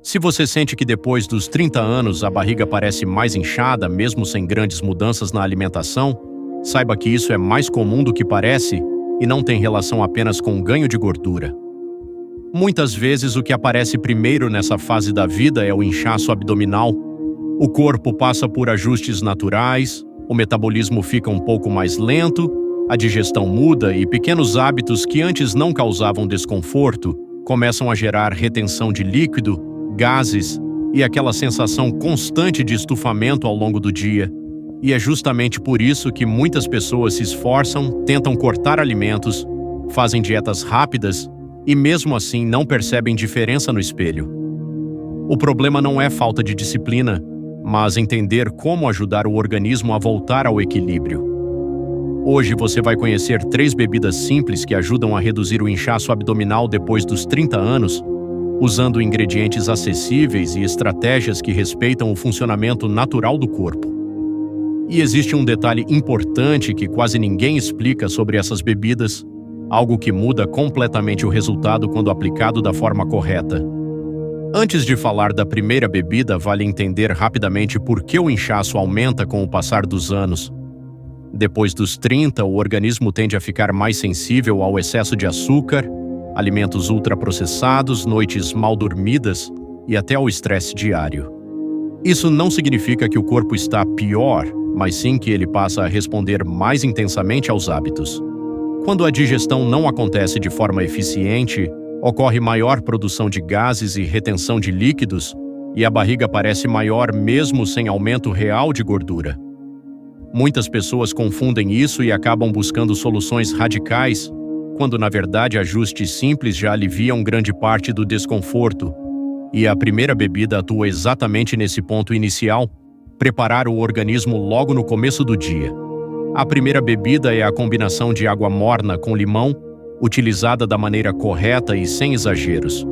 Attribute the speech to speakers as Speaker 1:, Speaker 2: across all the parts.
Speaker 1: Se você sente que depois dos 30 anos a barriga parece mais inchada, mesmo sem grandes mudanças na alimentação, saiba que isso é mais comum do que parece e não tem relação apenas com o ganho de gordura. Muitas vezes o que aparece primeiro nessa fase da vida é o inchaço abdominal. O corpo passa por ajustes naturais, o metabolismo fica um pouco mais lento, a digestão muda e pequenos hábitos que antes não causavam desconforto começam a gerar retenção de líquido, gases e aquela sensação constante de estufamento ao longo do dia. E é justamente por isso que muitas pessoas se esforçam, tentam cortar alimentos, fazem dietas rápidas e mesmo assim não percebem diferença no espelho. O problema não é falta de disciplina, mas entender como ajudar o organismo a voltar ao equilíbrio. Hoje você vai conhecer 3 bebidas simples que ajudam a reduzir o inchaço abdominal depois dos 30 anos, usando ingredientes acessíveis e estratégias que respeitam o funcionamento natural do corpo. E existe um detalhe importante que quase ninguém explica sobre essas bebidas, algo que muda completamente o resultado quando aplicado da forma correta. Antes de falar da primeira bebida, vale entender rapidamente por que o inchaço aumenta com o passar dos anos. Depois dos 30, o organismo tende a ficar mais sensível ao excesso de açúcar, alimentos ultraprocessados, noites mal dormidas e até ao estresse diário. Isso não significa que o corpo está pior, mas sim que ele passa a responder mais intensamente aos hábitos. Quando a digestão não acontece de forma eficiente, ocorre maior produção de gases e retenção de líquidos, e a barriga parece maior mesmo sem aumento real de gordura. Muitas pessoas confundem isso e acabam buscando soluções radicais, quando na verdade ajustes simples já aliviam grande parte do desconforto. E a primeira bebida atua exatamente nesse ponto inicial: preparar o organismo logo no começo do dia. A primeira bebida é a combinação de água morna com limão, utilizada da maneira correta e sem exageros.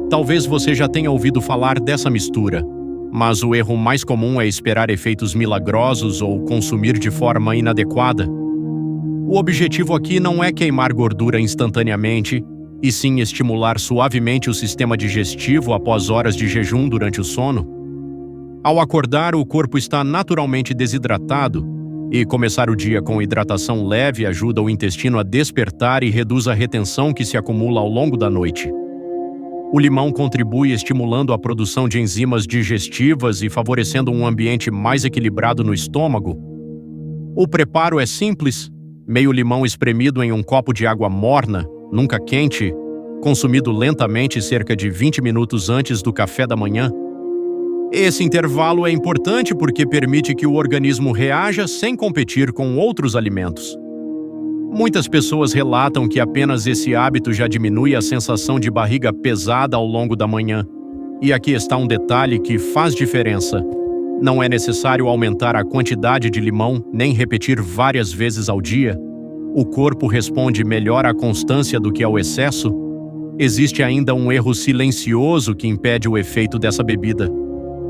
Speaker 1: Talvez você já tenha ouvido falar dessa mistura, mas o erro mais comum é esperar efeitos milagrosos ou consumir de forma inadequada. O objetivo aqui não é queimar gordura instantaneamente, e sim estimular suavemente o sistema digestivo após horas de jejum durante o sono. Ao acordar, o corpo está naturalmente desidratado, e começar o dia com hidratação leve ajuda o intestino a despertar e reduz a retenção que se acumula ao longo da noite. O limão contribui estimulando a produção de enzimas digestivas e favorecendo um ambiente mais equilibrado no estômago. O preparo é simples: meio limão espremido em um copo de água morna, nunca quente, consumido lentamente cerca de 20 minutos antes do café da manhã. Esse intervalo é importante porque permite que o organismo reaja sem competir com outros alimentos. Muitas pessoas relatam que apenas esse hábito já diminui a sensação de barriga pesada ao longo da manhã. E aqui está um detalhe que faz diferença. Não é necessário aumentar a quantidade de limão nem repetir várias vezes ao dia. O corpo responde melhor à constância do que ao excesso. Existe ainda um erro silencioso que impede o efeito dessa bebida.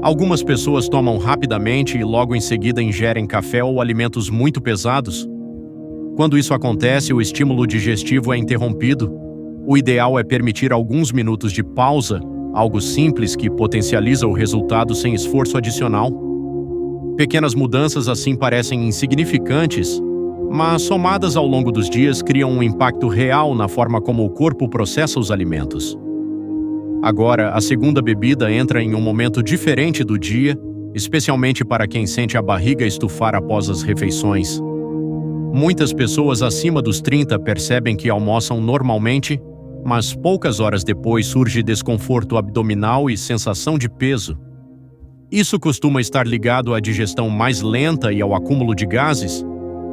Speaker 1: Algumas pessoas tomam rapidamente e logo em seguida ingerem café ou alimentos muito pesados. Quando isso acontece, o estímulo digestivo é interrompido. O ideal é permitir alguns minutos de pausa, algo simples que potencializa o resultado sem esforço adicional. Pequenas mudanças assim parecem insignificantes, mas somadas ao longo dos dias criam um impacto real na forma como o corpo processa os alimentos. Agora, a segunda bebida entra em um momento diferente do dia, especialmente para quem sente a barriga estufar após as refeições. Muitas pessoas acima dos 30 percebem que almoçam normalmente, mas poucas horas depois surge desconforto abdominal e sensação de peso. Isso costuma estar ligado à digestão mais lenta e ao acúmulo de gases.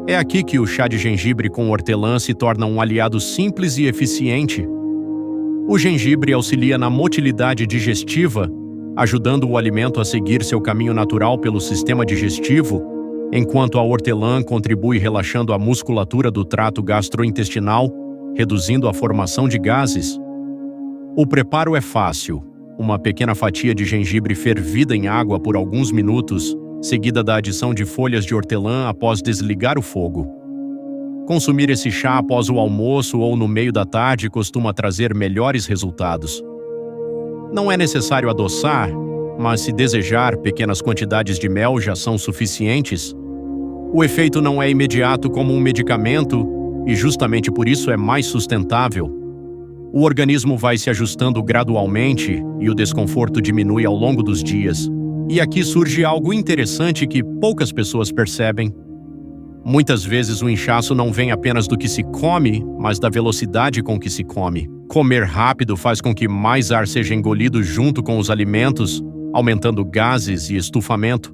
Speaker 1: É aqui que o chá de gengibre com hortelã se torna um aliado simples e eficiente. O gengibre auxilia na motilidade digestiva, ajudando o alimento a seguir seu caminho natural pelo sistema digestivo, enquanto a hortelã contribui relaxando a musculatura do trato gastrointestinal, reduzindo a formação de gases. O preparo é fácil: uma pequena fatia de gengibre fervida em água por alguns minutos, seguida da adição de folhas de hortelã após desligar o fogo. Consumir esse chá após o almoço ou no meio da tarde costuma trazer melhores resultados. Não é necessário adoçar, mas se desejar, pequenas quantidades de mel já são suficientes. O efeito não é imediato como um medicamento e justamente por isso é mais sustentável. O organismo vai se ajustando gradualmente e o desconforto diminui ao longo dos dias. E aqui surge algo interessante que poucas pessoas percebem. Muitas vezes o inchaço não vem apenas do que se come, mas da velocidade com que se come. Comer rápido faz com que mais ar seja engolido junto com os alimentos, aumentando gases e estufamento.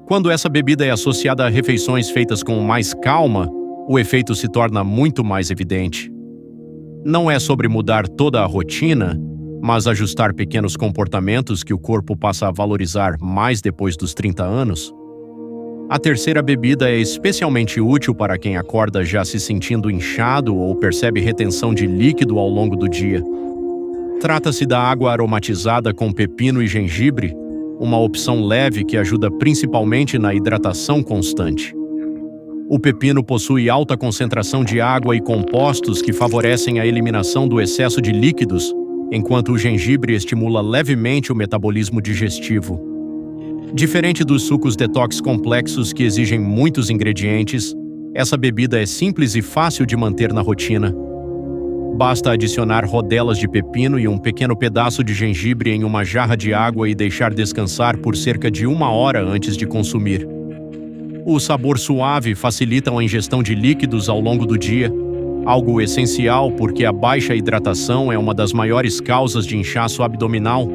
Speaker 1: Quando essa bebida é associada a refeições feitas com mais calma, o efeito se torna muito mais evidente. Não é sobre mudar toda a rotina, mas ajustar pequenos comportamentos que o corpo passa a valorizar mais depois dos 30 anos. A terceira bebida é especialmente útil para quem acorda já se sentindo inchado ou percebe retenção de líquido ao longo do dia. Trata-se da água aromatizada com pepino e gengibre, uma opção leve que ajuda principalmente na hidratação constante. O pepino possui alta concentração de água e compostos que favorecem a eliminação do excesso de líquidos, enquanto o gengibre estimula levemente o metabolismo digestivo. Diferente dos sucos detox complexos que exigem muitos ingredientes, essa bebida é simples e fácil de manter na rotina. Basta adicionar rodelas de pepino e um pequeno pedaço de gengibre em uma jarra de água e deixar descansar por cerca de 1 hora antes de consumir. O sabor suave facilita a ingestão de líquidos ao longo do dia, algo essencial porque a baixa hidratação é uma das maiores causas de inchaço abdominal.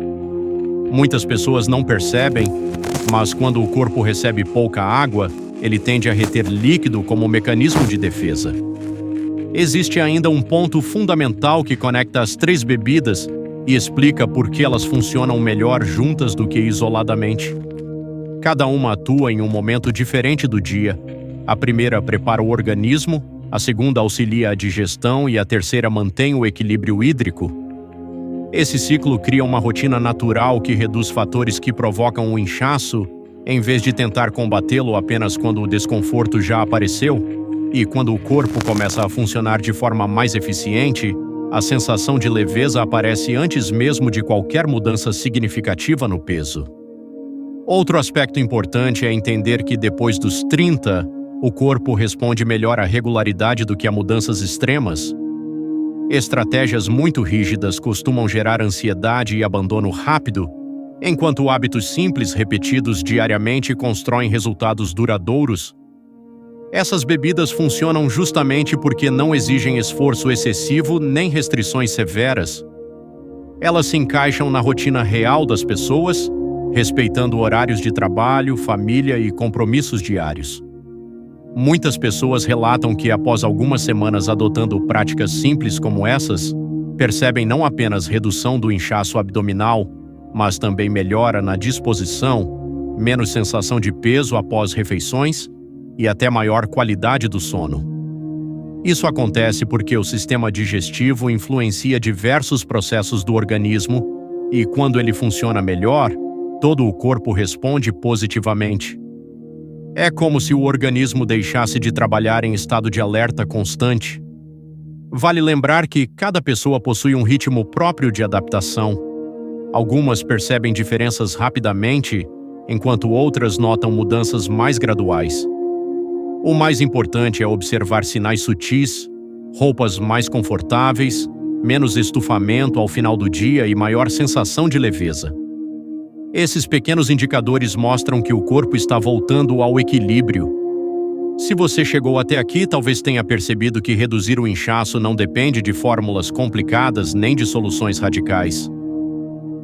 Speaker 1: Muitas pessoas não percebem, mas quando o corpo recebe pouca água, ele tende a reter líquido como mecanismo de defesa. Existe ainda um ponto fundamental que conecta as 3 bebidas e explica por que elas funcionam melhor juntas do que isoladamente. Cada uma atua em um momento diferente do dia. A primeira prepara o organismo, a segunda auxilia a digestão e a terceira mantém o equilíbrio hídrico. Esse ciclo cria uma rotina natural que reduz fatores que provocam o inchaço, em vez de tentar combatê-lo apenas quando o desconforto já apareceu. E quando o corpo começa a funcionar de forma mais eficiente, a sensação de leveza aparece antes mesmo de qualquer mudança significativa no peso. Outro aspecto importante é entender que depois dos 30, o corpo responde melhor à regularidade do que a mudanças extremas. Estratégias muito rígidas costumam gerar ansiedade e abandono rápido, enquanto hábitos simples repetidos diariamente constroem resultados duradouros. Essas bebidas funcionam justamente porque não exigem esforço excessivo nem restrições severas. Elas se encaixam na rotina real das pessoas, respeitando horários de trabalho, família e compromissos diários. Muitas pessoas relatam que, após algumas semanas adotando práticas simples como essas, percebem não apenas redução do inchaço abdominal, mas também melhora na disposição, menos sensação de peso após refeições e até maior qualidade do sono. Isso acontece porque o sistema digestivo influencia diversos processos do organismo e, quando ele funciona melhor, todo o corpo responde positivamente. É como se o organismo deixasse de trabalhar em estado de alerta constante. Vale lembrar que cada pessoa possui um ritmo próprio de adaptação. Algumas percebem diferenças rapidamente, enquanto outras notam mudanças mais graduais. O mais importante é observar sinais sutis, roupas mais confortáveis, menos estufamento ao final do dia e maior sensação de leveza. Esses pequenos indicadores mostram que o corpo está voltando ao equilíbrio. Se você chegou até aqui, talvez tenha percebido que reduzir o inchaço não depende de fórmulas complicadas nem de soluções radicais.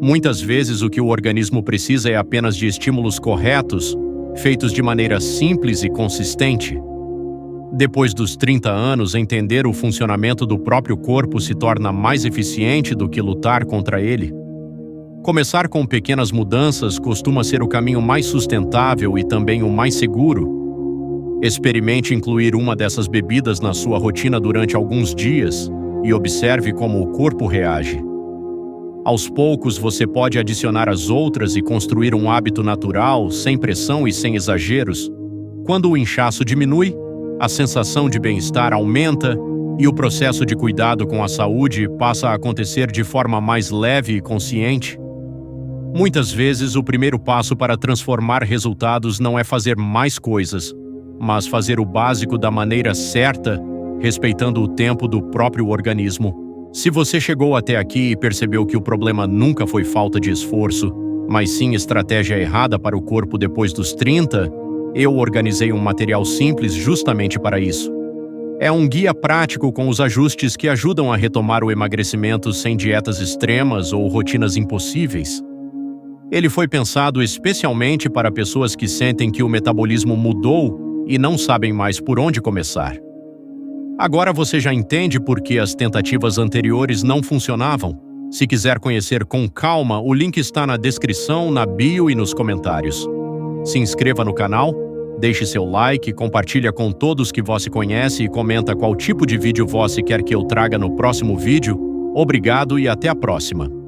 Speaker 1: Muitas vezes o que o organismo precisa é apenas de estímulos corretos, feitos de maneira simples e consistente. Depois dos 30 anos, entender o funcionamento do próprio corpo se torna mais eficiente do que lutar contra ele. Começar com pequenas mudanças costuma ser o caminho mais sustentável e também o mais seguro. Experimente incluir uma dessas bebidas na sua rotina durante alguns dias e observe como o corpo reage. Aos poucos, você pode adicionar as outras e construir um hábito natural, sem pressão e sem exageros. Quando o inchaço diminui, a sensação de bem-estar aumenta E o processo de cuidado com a saúde passa a acontecer de forma mais leve e consciente. Muitas vezes, o primeiro passo para transformar resultados não é fazer mais coisas, mas fazer o básico da maneira certa, respeitando o tempo do próprio organismo. Se você chegou até aqui e percebeu que o problema nunca foi falta de esforço, mas sim estratégia errada para o corpo depois dos 30, eu organizei um material simples justamente para isso. É um guia prático com os ajustes que ajudam a retomar o emagrecimento sem dietas extremas ou rotinas impossíveis. Ele foi pensado especialmente para pessoas que sentem que o metabolismo mudou e não sabem mais por onde começar. Agora você já entende por que as tentativas anteriores não funcionavam. Se quiser conhecer com calma, o link está na descrição, na bio e nos comentários. Se inscreva no canal, deixe seu like, compartilha com todos que você conhece e comenta qual tipo de vídeo você quer que eu traga no próximo vídeo. Obrigado e até a próxima!